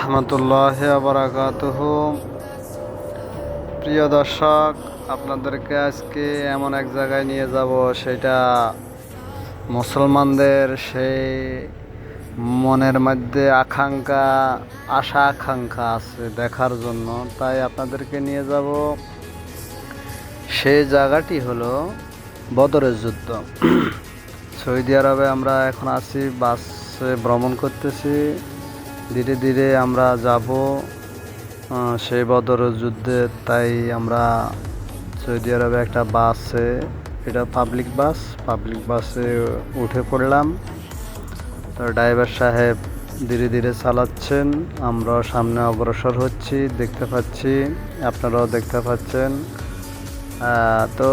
রহমতুল্লাহি ওয়া বারাকাতুহু। প্রিয় দর্শক, আপনাদেরকে আজকে এমন এক জায়গায় নিয়ে যাব, সেটা মুসলমানদের সেই মনের মধ্যে আশা আকাঙ্ক্ষা আছে দেখার জন্য। তাই আপনাদেরকে নিয়ে যাব। সেই জায়গাটি হলো বদরের যুদ্ধ। সৌদি আরবে আমরা এখন আছি, বাসে ভ্রমণ করতেছি। ধীরে ধীরে আমরা যাব সেই বদরের যুদ্ধে। তাই আমরা সৌদি আরবে একটা বাসে, এটা পাবলিক বাসে উঠে পড়লাম। তো ড্রাইভার সাহেব ধীরে ধীরে চালাচ্ছেন, আমরাও সামনে অগ্রসর হচ্ছি, দেখতে পাচ্ছি, আপনারাও দেখতে পাচ্ছেন। তো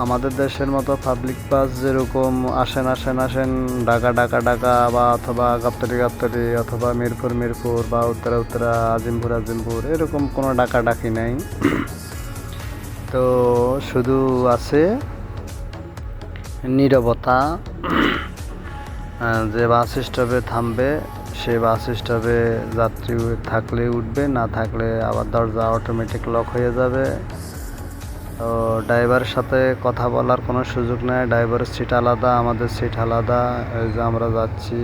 আমাদের দেশের মতো পাবলিক বাস যেরকম আসেন ঢাকা বা অথবা গাবতলী অথবা মিরপুর বা উত্তরা আজিমপুর এরকম কোনো ডাকি নাই। তো শুধু আছে নীরবতা। যে বাস স্টপে থামবে, সে বাস স্টপে যাত্রী থাকলে উঠবে, না থাকলে আবার দরজা অটোমেটিক লক হয়ে যাবে। তো ড্রাইভারের সাথে কথা বলার কোনো সুযোগ নেই। ড্রাইভারের সিট আলাদা, আমাদের সিট আলাদা। এই যে আমরা যাচ্ছি,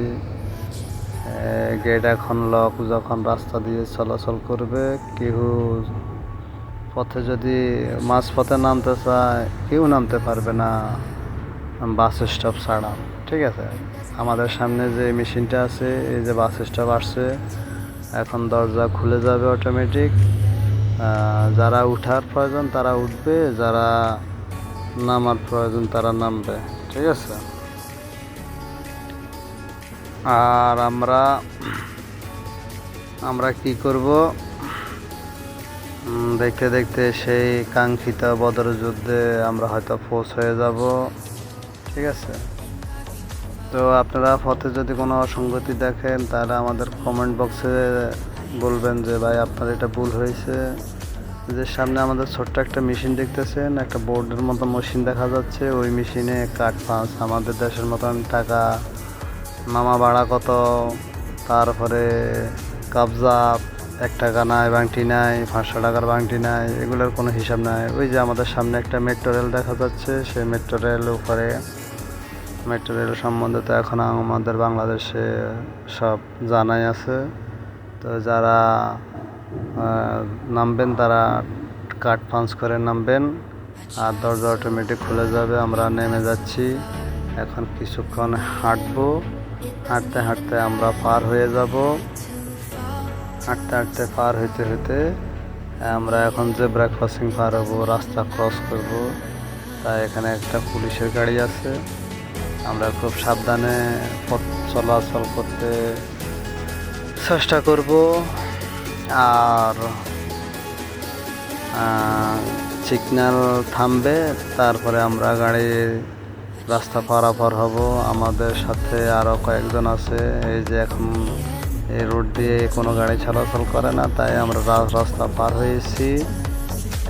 গেট এখন লক। যখন রাস্তা দিয়ে চলাচল করবে, কেউ পথে যদি মাঝপথে নামতে চায়, কেউ নামতে পারবে না বাস স্টপ ছাড়া। ঠিক আছে, আমাদের সামনে যে মেশিনটা আছে, এই যে বাস স্টপ আসছে, এখন দরজা খুলে যাবে অটোমেটিক। যারা উঠার প্রয়োজন তারা উঠবে, যারা নামার প্রয়োজন তারা নামবে। ঠিক আছে, আর আমরা কি করব, দেখতে দেখতে সেই কাঙ্ক্ষিত বদর যুদ্ধে আমরা হয়তো হয়ে যাব। ঠিক আছে, তো আপনারা পথে যদি কোনো অসঙ্গতি দেখেন, তাহলে আমাদের কমেন্ট বক্সে বলবেন যে ভাই আপনার এটা ভুল হয়েছে। যে সামনে আমাদের ছোট্ট একটা মেশিন দেখতেছেন, একটা বোর্ডের মতো মেশিন দেখা যাচ্ছে। ওই মেশিনে কাঠ পাঁচ, আমাদের দেশের মতন টাকা মামা ভাড়া কত, তারপরে কাবজা 1 টাকা নাই, বাংটি নাই, 500 টাকার বাংটি নাই, এগুলোর কোনো হিসাব নাই। ওই যে আমাদের সামনে একটা মেট্রো রেল দেখা যাচ্ছে, সেই মেট্রো রেল সম্বন্ধে তো এখন আমাদের বাংলাদেশে সব জানাই আছে। তো যারা নামবেন তারা কার্ড পাঞ্চ করে নামবেন, আর দরজা অটোমেটিক খুলে যাবে। আমরা নেমে যাচ্ছি, এখন কিছুক্ষণ হাঁটতে হাঁটতে আমরা পার হয়ে যাব। হাঁটতে পার হইতে আমরা এখন জেব্রা ক্রসিং পার হবো, রাস্তা ক্রস করব। তাই এখানে একটা পুলিশের গাড়ি আছে। আমরা খুব সাবধানে পথ চলাচল করতে চেষ্টা করব। আর সিগন্যাল থামবে, তারপরে আমরা গাড়ির রাস্তা পারাপার হব। আমাদের সাথে আরও কয়েকজন আছে। এই যে এখন এই রোড দিয়ে কোনো গাড়ি চলাচল করে না, তাই আমরা রাস্তা পার হয়েছি।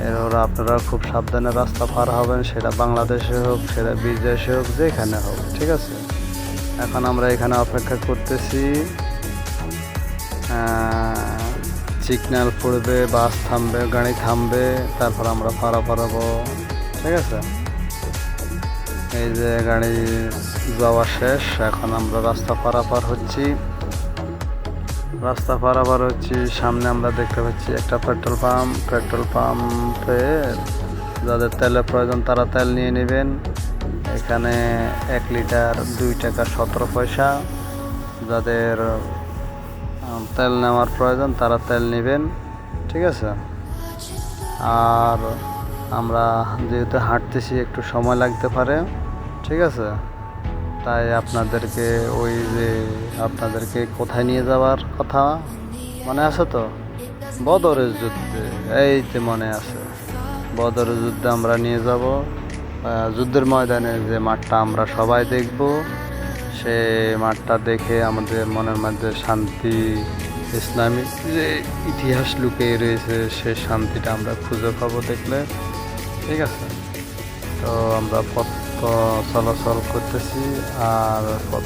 এর আপনারা খুব সাবধানে রাস্তা পার হবেন, সেটা বাংলাদেশে হোক, সেটা বিদেশে হোক, যেখানে হোক। ঠিক আছে, এখন আমরা এখানে অপেক্ষা করতেছি। সিগন্যাল পড়বে, বাস থামবে, গাড়ি থামবে, তারপর আমরা পারাপার হবো। ঠিক আছে, এই যে গাড়ি যাওয়া শেষ, এখন আমরা রাস্তা পারাপার হচ্ছি। সামনে আমরা দেখতে পাচ্ছি একটা পেট্রোল পাম্পে যাদের তেলের প্রয়োজন তারা তেল নিয়ে নেবেন। এখানে 1 লিটার 2 টাকা 17 পয়সা। যাদের তেল নেওয়ার প্রয়োজন তারা তেল নেবেন। ঠিক আছে, আর আমরা যেহেতু হাঁটতেছি একটু সময় লাগতে পারে। ঠিক আছে, তাই আপনাদেরকে কোথায় নিয়ে যাওয়ার কথা মনে আছে তো? বদরের যুদ্ধে। এই যে মনে আছে, বদরের যুদ্ধে আমরা নিয়ে যাব। যুদ্ধের ময়দানে যে মাঠটা আমরা সবাই দেখব, সে মাঠটা দেখে আমাদের মনের মধ্যে শান্তি, ইসলামিক যে ইতিহাস লুকিয়ে রয়েছে, সে শান্তিটা আমরা খুঁজে পাবো দেখলে। ঠিক আছে, তো আমরা পথ চলাচল করতেছি, আর পথ